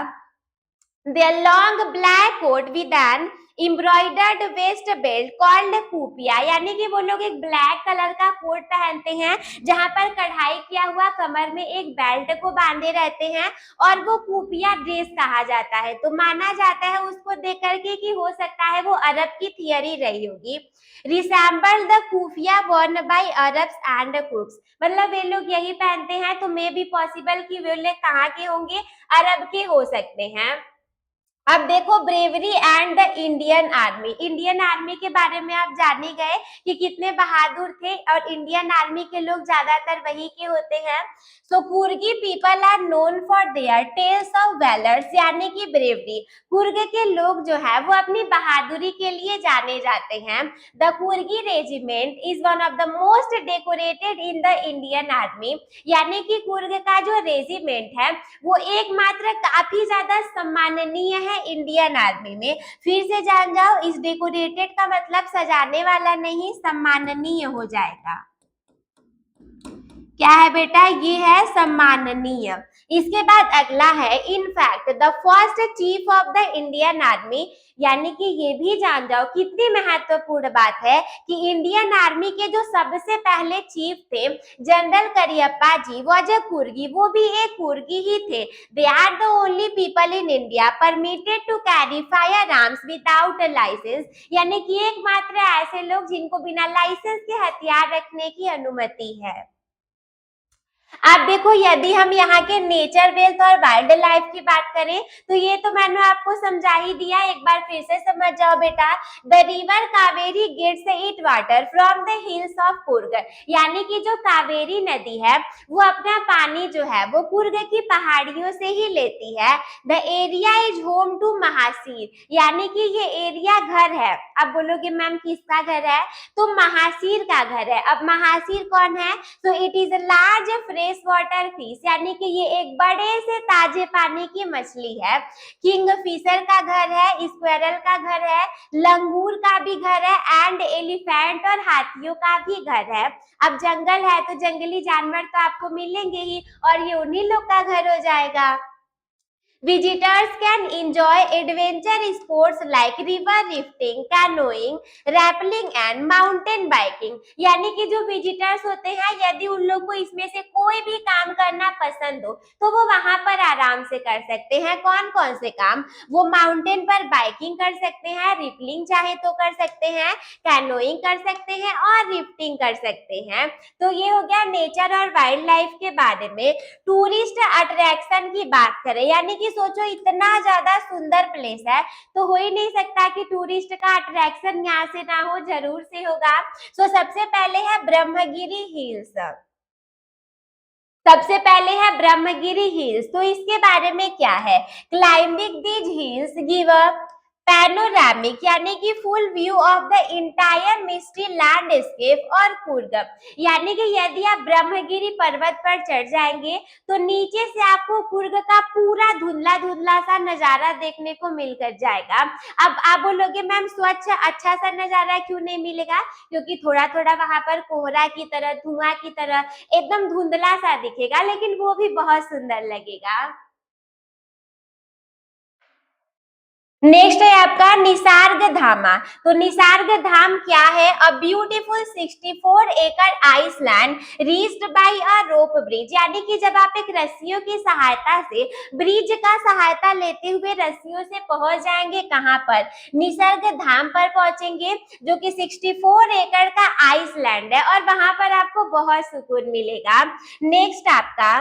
their long black coat with an embroidered waist belt called कुपिया, यानी कि वो लोग एक ब्लैक कलर का कोट पहनते हैं जहां पर कढ़ाई किया हुआ कमर में एक बेल्ट को बांधे रहते हैं, और वो कुपिया ड्रेस कहा जाता है। तो माना जाता है उसको देख करके कि हो सकता है वो अरब की थियरी रही होगी। Resemble the kufiya worn by Arabs and Kurds, मतलब वे लोग यही पहनते हैं, तो मे भी पॉसिबल कि वे लोग कहाँ के होंगे, अरब के हो सकते हैं। अब देखो bravery and the Indian army, Indian army के बारे में आप जान ही गए कि कितने बहादुर थे, और इंडियन आर्मी के लोग ज्यादातर वही के होते हैं। So Coorgi people are known for their tales of valours, यानी कि ब्रेवरी। कुर्ग के लोग जो है वो अपनी बहादुरी के लिए जाने जाते हैं। The Coorgi regiment is one of the most decorated in the Indian army, यानी कि कुर्ग का जो रेजिमेंट है वो एकमात्र काफी ज्यादा सम्माननीय है इंडियन आर्मी में। फिर से जान जाओ, इस डेकोरेटेड का मतलब सजाने वाला नहीं, सम्माननीय हो जाएगा। क्या है बेटा, ये है सम्माननीय। इसके बाद अगला है in fact the first chief of the Indian army, यानी कि ये भी जान जाओ कितनी महत्वपूर्ण बात है कि इंडियन आर्मी के जो सबसे पहले चीफ थे general Cariappa ji was a Coorgi, वो भी एक कुर्गी ही थे। They are the only people in India permitted to carry fire arms without licence, यानी कि एकमात्र ऐसे लोग जिनको बिना लाइसेंस के हथियार रखने की अनुमति है। आप देखो यदि हम यहाँ के नेचर वेल्थ और वाइल्ड लाइफ की बात करें तो ये तो मैंने आपको समझा ही दिया, एक बार फिर से समझ जाओ बेटा। The river Kaveri gets it water from the hills of Coorg, यानी कि जो कावेरी नदी है वो अपना पानी जो है वो कुर्ग की पहाड़ियों से ही लेती है। The area is home to mahseer, यानी कि ये एरिया घर है। अब बोलोगे मैम किसका घर है, तो महासीर का घर है। अब महासीर कौन है, तो it is large fresh water fish, यानी कि ये एक बड़े से ताजे पानी की मछली है। किंगफिशर का घर है, स्क्वेरल का घर है, लंगूर का भी घर है, एंड एलिफेंट और हाथियों का भी घर है। अब जंगल है तो जंगली जानवर तो आपको मिलेंगे ही, और ये उन्हीं लोग का घर हो जाएगा। Visitors can enjoy adventure sports like river rafting, canoeing, rappelling and mountain biking, यानी कि जो विजिटर्स होते हैं यदि उन लोग को इसमें से कोई भी काम करना पसंद हो तो वो वहां पर आराम से कर सकते हैं। कौन कौन से काम, वो माउंटेन पर बाइकिंग कर सकते हैं, रिपलिंग चाहे तो कर सकते हैं, कैनोइंग कर सकते हैं और रिफ्टिंग कर सकते हैं। तो ये हो गया नेचर और वाइल्ड लाइफ के बारे में। टूरिस्ट अट्रैक्शन की बात करें, यानी कि सोचो इतना ज्यादा सुंदर प्लेस है तो हो ही नहीं सकता कि टूरिस्ट का अट्रैक्शन यहाँ से ना हो, जरूर से होगा। सो सबसे पहले है ब्रह्मगिरी हिल्स, सबसे पहले है ब्रह्मगिरी हिल्स। तो इसके बारे में क्या है, climbing these hills give a panoramic, यानी कि full view of the entire misty landscape और कुर्ग, यानी कि यदि आप ब्रह्मगिरी पर्वत पर चढ़ जाएंगे तो नीचे से आपको कुर्ग का पूरा धुंधला धुंधला सा नजारा देखने को मिलकर जाएगा। अब आप बोलोगे मैम स्वच्छ अच्छा सा नजारा क्यों नहीं मिलेगा, क्योंकि थोड़ा थोड़ा वहां पर कोहरा की तरह, धुआं की तरह एकदम धुंधला सा दिखेगा, लेकिन वो भी बहुत सुंदर लगेगा। नेक्स्ट है आपका निसर्ग धामा। तो निसर्ग धाम क्या है? अ beautiful 64 acre island reached by a rope bridge, यानी कि जब आप एक रस्सियों की सहायता से ब्रिज का सहायता लेते हुए रस्सियों से पहुंच जाएंगे कहां पर? निसर्ग धाम पर पहुंचेंगे, जो कि 64 एकड़ का आइसलैंड है और वहां पर आपको बहुत सुकून मिलेगा। नेक्स्ट आपका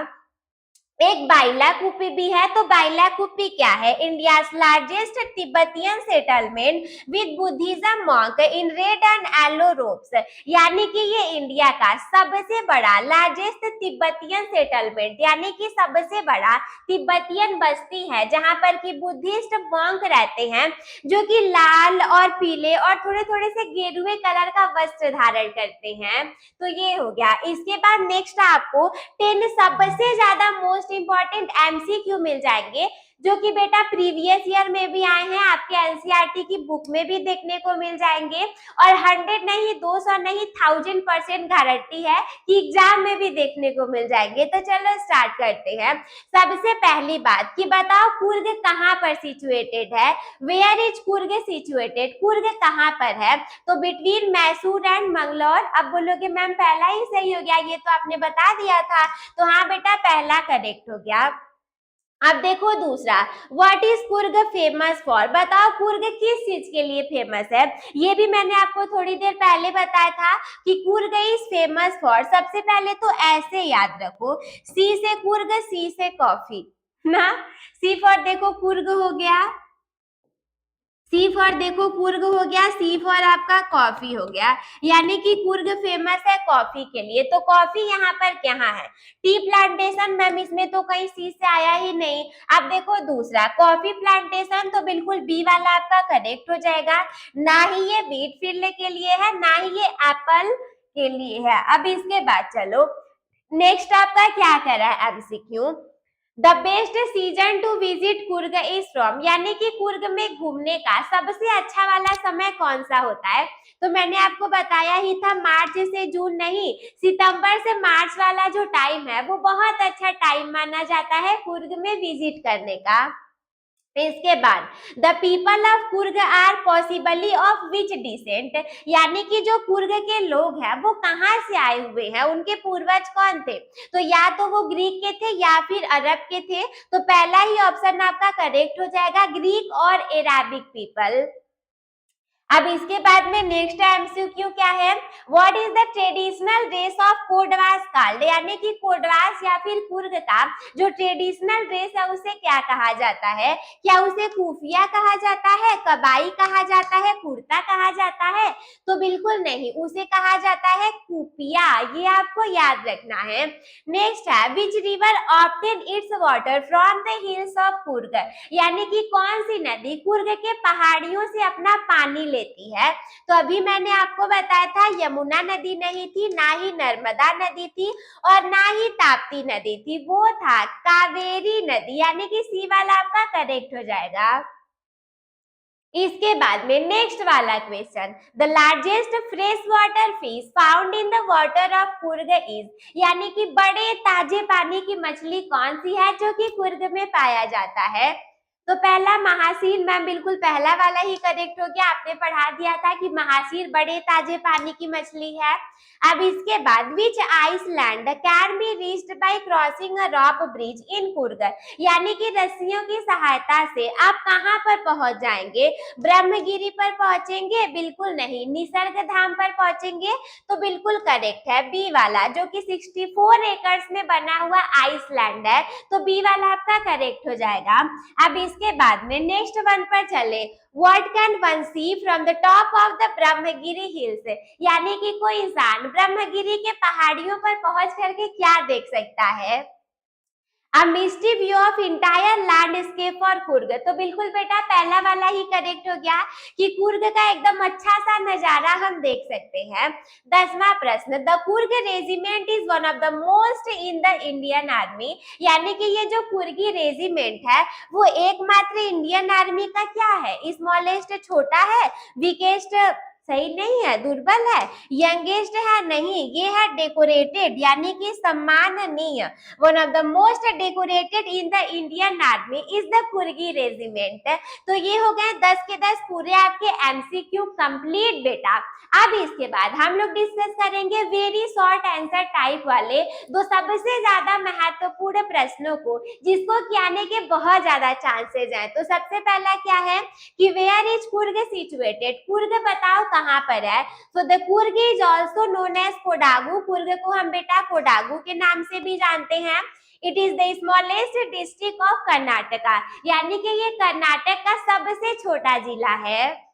एक बाइलाकुप्पी भी है। तो बाइलाकुप्पी क्या है? India's largest Tibetan settlement with Buddhism monk in red and yellow ropes, यानी कि ये इंडिया का सबसे बड़ा लार्जेस्ट तिब्बतियन सेटलमेंट, यानी कि सबसे बड़ा तिब्बतियन बस्ती है जहां पर कि बुद्धिस्ट मॉन्क रहते हैं, जो कि लाल और पीले और थोड़े थोड़े से गेरुए कलर का वस्त्र धारण करते हैं। तो ये हो गया। इसके बाद नेक्स्ट आपको 10 सबसे ज्यादा मोस्ट इंपॉर्टेंट एमसीक्यू मिल जाएंगे, जो कि बेटा प्रीवियस ईयर में भी आए हैं, आपके एनसीईआरटी की बुक में भी देखने को मिल जाएंगे और 100 नहीं 200 नहीं 1000% गारंटी है कि एग्जाम में भी देखने को मिल जाएंगे। तो चलो स्टार्ट करते हैं। सबसे पहली बात कि बताओ कुर्ग कहाँ पर सिचुएटेड है? Where is Coorg situated? Coorg कहाँ पर है? तो बिटवीन मैसूर एंड मंगलौर। अब बोलोगे मैम पहला ही सही हो गया, ये तो आपने बता दिया था। तो हाँ बेटा पहला करेक्ट हो गया। अब देखो दूसरा, what is Coorg famous for? बताओ कुर्ग किस चीज के लिए फेमस है? ये भी मैंने आपको थोड़ी देर पहले बताया था कि कुर्ग इज फेमस फॉर, सबसे पहले तो ऐसे याद रखो, सी से कुर्ग, सी से कॉफी ना, सी फॉर देखो कुर्ग हो गया, सी फॉर देखो कुर्ग हो गया, सी फॉर आपका कॉफी हो गया, यानी कि कुर्ग फेमस है कॉफी के लिए। तो कॉफी यहाँ पर क्या है? Tea plantation. मैम इसमें तो कहीं सी से आया ही नहीं। अब देखो दूसरा कॉफी प्लांटेशन, तो बिल्कुल बी वाला आपका करेक्ट हो जाएगा। ना ही ये बीट फील्ड के लिए है, ना ही ये एप्पल के लिए है। अब इसके बाद चलो नेक्स्ट आपका क्या कर रहा है MCQ, the best season two visit Coorg is from, यानी कि कुर्ग में घूमने का सबसे अच्छा वाला समय कौन सा होता है? तो मैंने आपको बताया ही था, मार्च से जून नहीं, सितंबर से मार्च वाला जो टाइम है वो बहुत अच्छा टाइम माना जाता है कुर्ग में विजिट करने का। इसके बाद the people of Coorg are possibly of which descent, यानी कि जो कुर्ग के लोग हैं वो कहाँ से आए हुए हैं, उनके पूर्वज कौन थे? तो या तो वो ग्रीक के थे या फिर अरब के थे। तो पहला ही ऑप्शन आपका करेक्ट हो जाएगा, ग्रीक और अराबिक पीपल। अब इसके बाद में नेक्स्ट एमसीक्यू क्या है, what is the traditional dress of Kodavas called, यानी कि कोडवास या फिर कुर्ग का जो ट्रेडिशनल ड्रेस है उसे क्या कहा जाता है? क्या उसे कुफिया कहा जाता है, कबाई कहा जाता है, कुर्ता कहा जाता है? तो बिल्कुल नहीं, उसे कहा जाता है कुपिया, ये आपको याद रखना है। नेक्स्ट है which river obtain it's water from the hills of Coorg, यानी कि कौन सी नदी कुर्ग के पहाड़ियों से अपना पानी लेती है? तो अभी मैंने आपको बताया था यमुना नदी नहीं थी, ना ही नर्मदा नदी थी और ना ही ताप्ती नदी थी, वो था कावेरी नदी, यानी कि सी वाला आपका करेक्ट हो जाएगा। इसके बाद में नेक्स्ट वाला question, the largest fresh water fish found in the water of Coorg is, यानी कि बड़े ताजे पानी की मछली कौन सी है जो कि कुर्ग में पाया जाता है? तो पहला महासीर, मैम बिल्कुल पहला वाला ही करेक्ट हो गया, आपने पढ़ा दिया था कि महासीर बड़े ताजे पानी की मछली है। अब इसके बाद which island can be reached by crossing a rock bridge in Coorg, यानी कि रस्सियों की सहायता से आप कहां पर पहुंच जाएंगे? ब्रह्मगिरी पर पहुंचेंगे? बिल्कुल नहीं। निसर्ग धाम पर पहुंचेंगे? तो बिल्कुल करेक्ट है बी वाला, जो कि 64 एकर्स में बना हुआ आइसलैंड है। तो बी वाला आपका करेक्ट हो जाएगा। अब इसके बाद में नेक्स्ट वन पर चले, what can one see from the top of the Brahmagiri hills, यानी कि कोई इंसान ब्रह्मगिरी के पहाड़ियों पर पहुंच करके क्या देख सकता है? A misty view of entire landscape for Coorg, तो बिल्कुल बेटा पहला वाला ही करेक्ट हो गया कि कुर्ग का एकदम अच्छा सा नजारा हम देख सकते हैं। 10वां प्रश्न, the Coorg regiment is one of the most in the Indian army, यानी कि ये जो कुर्गी रेजिमेंट है वो एकमात्र इंडियन आर्मी का क्या है? स्मॉलेस्ट छोटा है, वीकेस्ट सही नहीं है, दुर्बल है। यंगेस्ट है, नहीं, ये है डेकोरेटेड यानी कि सम्माननीय। One of the most decorated in the Indian army is the Coorgi regiment. तो ये हो गए 10 के 10 पूरे आपके एमसीक्यू कंप्लीट बेटा। अब इसके बाद हम लोग डिस्कस करेंगे वेरी शॉर्ट आंसर टाइप वाले दो सबसे ज्यादा महत्वपूर्ण प्रश्नों को, जिसको कि आने के बहुत ज्यादा चांसेस हैं। तो सबसे पहला क्या है कि where is Coorg situated, Coorg बताओ कहाँ पर है। So the Coorg is also known as Kodagu, Coorg को हम बेटा कोडागु के नाम से भी जानते हैं। It is the smallest district of Karnataka, यानी कि ये कर्नाटक का सबसे छोटा जिला है।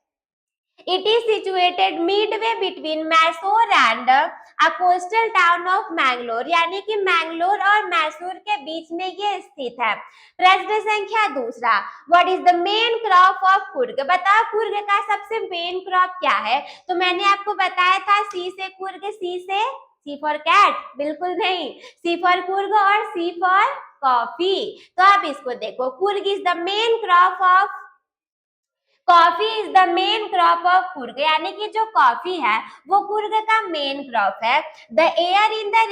It is situated midway between Mysore and a coastal town of Mangalore, यानी कि मैंगलोर और मैसूर के बीच में ये स्थित है। प्रश्न संख्या दूसरा, What is the main crop of Coorg, बताओ कुर्ग का सबसे मेन क्रॉप क्या है। तो मैंने आपको बताया था सी से कुर्ग, सी फॉर कैट, बिल्कुल नहीं, सी फॉर कुर्ग और सी फॉर कॉफी। तो आप इसको देखो, Coorg is the main crop of coffee is the main crop of Coorg, यानी कि जो कॉफी है वो कुर्ग का मेन क्रॉप है। The air in the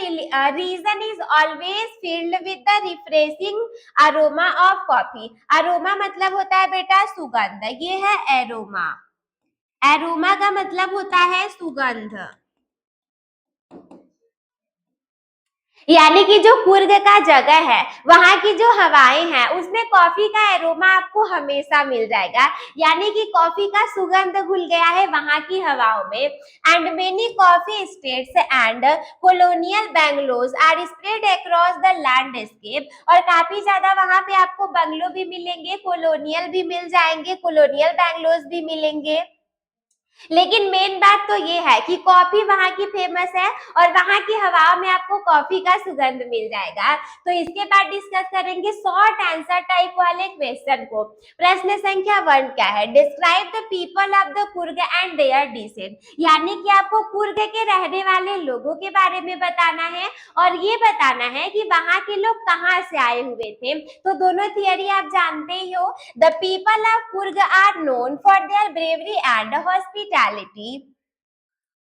region is always filled with the refreshing aroma of coffee. Aroma मतलब होता है बेटा सुगंध, ये है एरोमा। एरोमा का मतलब होता है सुगंध, यानी कि जो कुर्ग का जगह है वहां की जो हवाएं हैं उसमें कॉफी का एरोमा आपको हमेशा मिल जाएगा, यानी कि कॉफी का सुगंध घुल गया है वहां की हवाओं में। And many coffee estates and colonial bungalows are spread across the landscape, और काफी ज्यादा वहां पे आपको बंगलो भी मिलेंगे, कॉलोनियल भी मिल जाएंगे, कॉलोनियल बैंगलोज भी मिलेंगे। लेकिन मेन बात तो ये है कि कॉफी वहां की फेमस है और वहां की हवाओं में आपको कॉफी का सुगंध मिल जाएगा। तो इसके बाद डिस्कस करेंगे शॉर्ट आंसर टाइप वाले क्वेश्चन को। प्रश्न संख्या 1 क्या है, describe the people of the Coorg and their descent, यानी कि आपको कुर्ग के रहने वाले लोगों के बारे में बताना है और ये बताना है कि वहां के लोग कहाँ से आए हुए थे। तो दोनों थियरी आप जानते ही हो। The people of Coorg are known for their bravery and hospitality,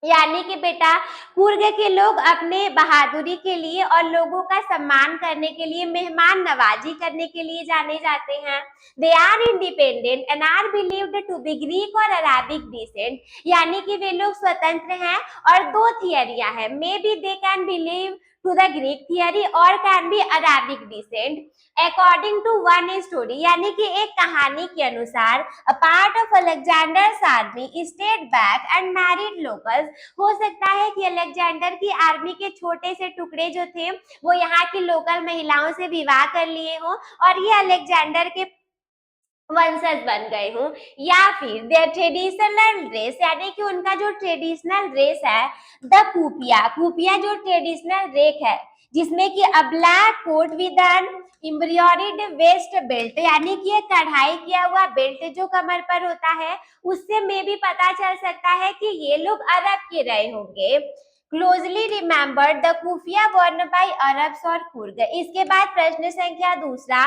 यानी कि बेटा कुर्ग के लोग अपने बहादुरी के लिए और लोगों का सम्मान करने के लिए, मेहमान नवाजी करने के लिए जाने जाते हैं। They are independent and are believed to be Greek और अराबिक डिसेंट, यानी कि वे लोग स्वतंत्र हैं और दो थियरियां हैं, may be they can believe to the Greek theory और can be Arabic descent. According to one story, यानी कि एक कहानी के अनुसार a part of Alexander's army stayed back and married locals, हो सकता है कि अलेक्जेंडर की आर्मी के छोटे से टुकड़े जो थे वो यहाँ की लोकल महिलाओं से विवाह कर लिए हों और ये अलेक्जेंडर के वंशज बन गए हूँ। या फिर देयर ट्रेडिशनल ड्रेस, यानी कि उनका जो ट्रेडिशनल ड्रेस है, द कुपिया, कुपिया जो ट्रेडिशनल ड्रेस है जिसमें कि a black coat with an embroidered waist belt, यानी कि एक कढ़ाई किया हुआ बेल्ट जो कमर पर होता है, उससे में भी पता चल सकता है कि ये लोग अरब के रहे होंगे। Closely remembered the kufiya worn by Arabs और कुर्ग। इसके बाद प्रश्न संख्या दूसरा,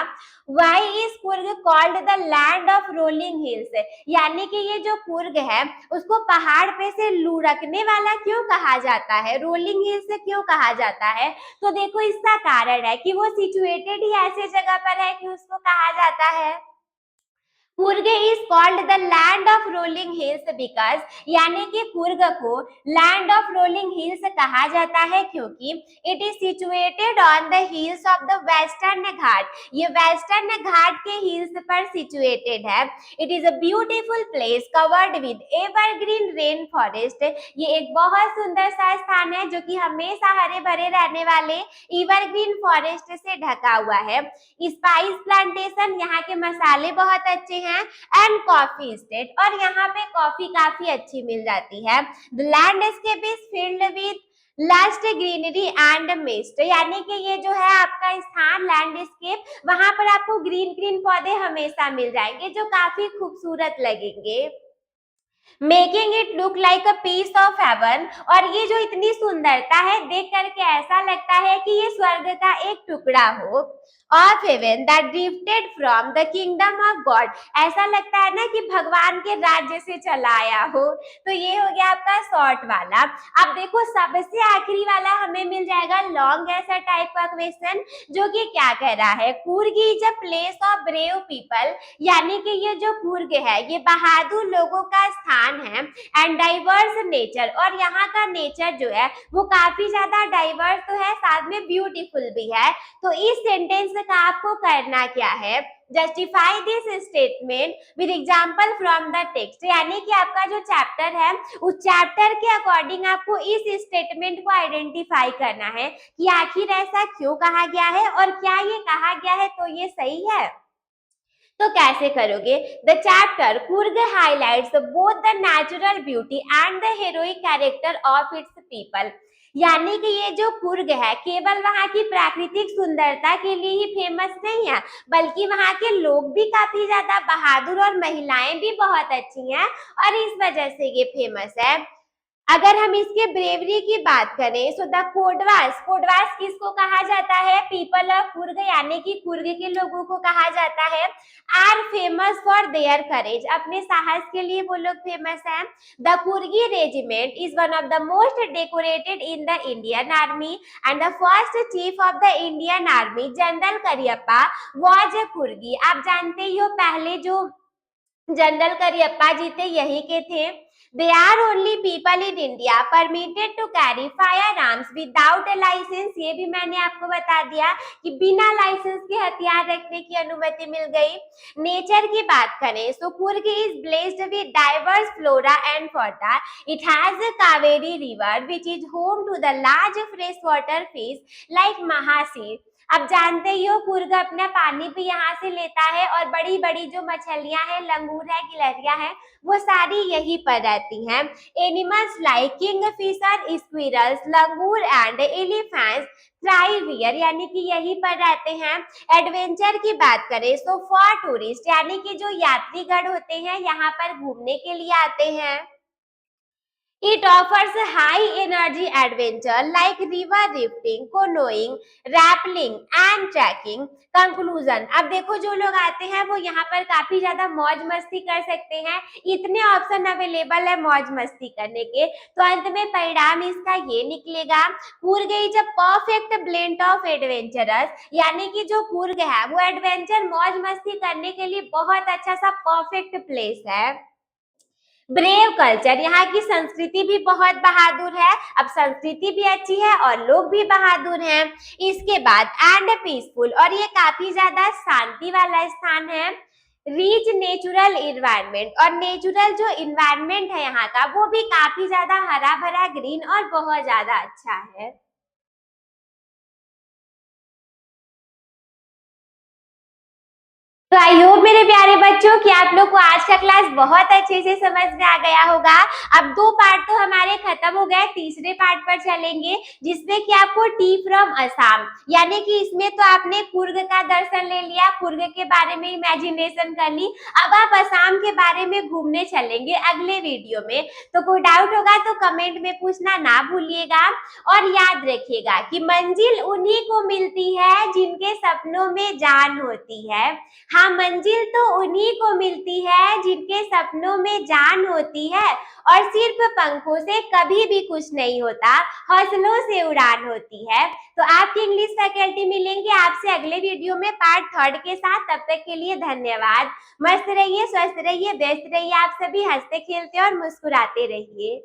why is Coorg called the land of rolling hills, यानी कि ये जो कुर्ग है उसको पहाड़ पे से लुढ़कने वाला क्यों कहा जाता है, रोलिंग हिल्स क्यों कहा जाता है। तो देखो इसका कारण है कि वो सिचुएटेड ही ऐसे जगह पर है कि उसको कहा जाता है। Coorg is called the land of rolling hills because, यानी कि कुर्ग को लैंड ऑफ रोलिंग हिल्स कहा जाता है क्योंकि it is situated on the hills of the western Ghat, ये वेस्टर्न घाट के हिल्स पर सिचुएटेड है। It is a beautiful place covered with evergreen rain forest, ये एक बहुत सुंदर सा स्थान है जो कि हमेशा हरे भरे रहने वाले एवरग्रीन फॉरेस्ट से ढका हुआ है। स्पाइस प्लांटेशन, यहाँ के मसाले बहुत अच्छे हैं। एंड कॉफी स्टेट, और यहाँ पे कॉफी काफी अच्छी मिल जाती है। The landscape is filled with last greenery and mist, यानी कि ये जो है आपका स्थान लैंडस्केप, वहां पर आपको ग्रीन ग्रीन पौधे हमेशा मिल जाएंगे जो काफी खूबसूरत लगेंगे। Making it look like a piece of heaven, और ये जो इतनी सुंदरता है देख करके ऐसा लगता है कि ये स्वर्ग का एक टुकड़ा हो। Of heaven that drifted from the kingdom of God. ऐसा लगता है ना कि भगवान के राज्य से चला आया हो। तो ये हो गया आपका शॉर्ट वाला। अब देखो सबसे आखिरी वाला हमें मिल जाएगा लॉन्ग ऐसा टाइप का क्वेश्चन, जो कि क्या कह रहा है, Coorg is a place of brave people, यानी कि ये जो कूर्ग है ये बहादुर लोगों का स्थान है, एंड डाइवर्स नेचर, और यहाँ का नेचर जो है वो काफी ज्यादा डाइवर्स तो है, साथ में ब्यूटीफुल भी है। तो इस सेंटेंस का आपको करना क्या है, justify this statement with example from the text, यानी कि आपका जो चैप्टर है उस चैप्टर के अकॉर्डिंग आपको इस स्टेटमेंट को आइडेंटिफाई करना है कि आखिर ऐसा क्यों कहा गया है और क्या ये कहा गया है तो ये सही है। तो कैसे करोगे, the chapter Coorg highlights both the natural beauty and the heroic character of its people, यानी कि ये जो कुर्ग है केवल वहाँ की प्राकृतिक सुंदरता के लिए ही फेमस नहीं है, बल्कि वहाँ के लोग भी काफी ज्यादा बहादुर और महिलाएं भी बहुत अच्छी हैं और इस वजह से ये फेमस है। अगर हम इसके ब्रेवरी की बात करें, सो द कोडवास, कोडवास किसको कहा जाता है, पीपल ऑफ कुर्ग, यानी कि कुर्ग के लोगों को कहा जाता है, are famous for their courage, अपने साहस के लिए वो लोग फेमस हैं। The Coorgi regiment is one of the most decorated in the Indian army and the first chief of the Indian army general Cariappa was a Coorgi. आप जानते ही हो पहले जो जनरल करियप्पा जी थे यही के थे। They are only people in India permitted to carry firearms without a license, ये भी मैंने आपको बता दिया कि बिना लाइसेंस के हथियार रखने की अनुमति मिल गई। नेचर की बात करें तो Coorg is blessed with diverse flora and fauna, it has a Kaveri river which is home to the large freshwater fish like महासी। अब जानते ही हो कुर्ग अपना पानी भी यहाँ से लेता है और बड़ी बड़ी जो मछलियां हैं, लंगूर है, गिलहरियां हैं, वो सारी यहीं पर रहती हैं। Animals like Kingfisher, squirrels, langur and elephants thrive here, यानी कि यहीं पर रहते हैं। एडवेंचर की बात करें तो फॉर टूरिस्ट, यानी कि जो यात्रीगण होते हैं यहाँ पर घूमने के लिए आते हैं। It offers high energy adventure like river rafting, canoeing, rappelling and trekking. Conclusion, अब देखो जो लोग आते हैं वो यहाँ पर काफी ज्यादा मौज मस्ती कर सकते हैं, इतने ऑप्शन अवेलेबल है मौज मस्ती करने के। तो अंत में परिणाम इसका ये निकलेगा, Coorg is a perfect blend of adventurous, यानी कि जो कूर्ग है वो एडवेंचर मौज मस्ती करने के लिए बहुत अच्छा सा परफेक्ट प्लेस है। ब्रेव कल्चर, यहाँ की संस्कृति भी बहुत बहादुर है, अब संस्कृति भी अच्छी है और लोग भी बहादुर हैं। इसके बाद एंड पीसफुल, और ये काफी ज्यादा शांति वाला स्थान है। रीच नेचुरल इन्वायरमेंट, और नेचुरल जो इन्वायरमेंट है यहाँ का वो भी काफी ज्यादा हरा भरा ग्रीन और बहुत ज्यादा अच्छा है। तो आई होप मेरे प्यारे बच्चों कि आप लोग को आज का क्लास बहुत अच्छे से समझ में आ गया होगा। अब 2 पार्ट तो हमारे खत्म हो गए, तीसरे पार्ट पर चलेंगे जिसमें कि आपको टी फ्रॉम असम, यानी कि इसमें तो आपने कुर्ग का दर्शन ले लिया, कुर्ग के बारे में इमेजिनेशन कर ली, अब आप असम के बारे में घूमने चलेंगे अगले वीडियो में। तो कोई डाउट होगा तो कमेंट में पूछना ना भूलिएगा, और याद रखिएगा कि मंजिल उन्हीं को मिलती है जिनके सपनों में जान होती है। हाँ, मंजिल तो उन्हीं को मिलती है जिनके सपनों में जान होती है, और सिर्फ पंखों से कभी भी कुछ नहीं होता, हौसलों से उड़ान होती है। तो आपकी इंग्लिश फैकल्टी मिलेंगे आपसे अगले वीडियो में पार्ट 3 के साथ। तब तक के लिए धन्यवाद। मस्त रहिए, स्वस्थ रहिए, व्यस्त रहिए, आप सभी हंसते खेलते और मुस्कुराते रहिए।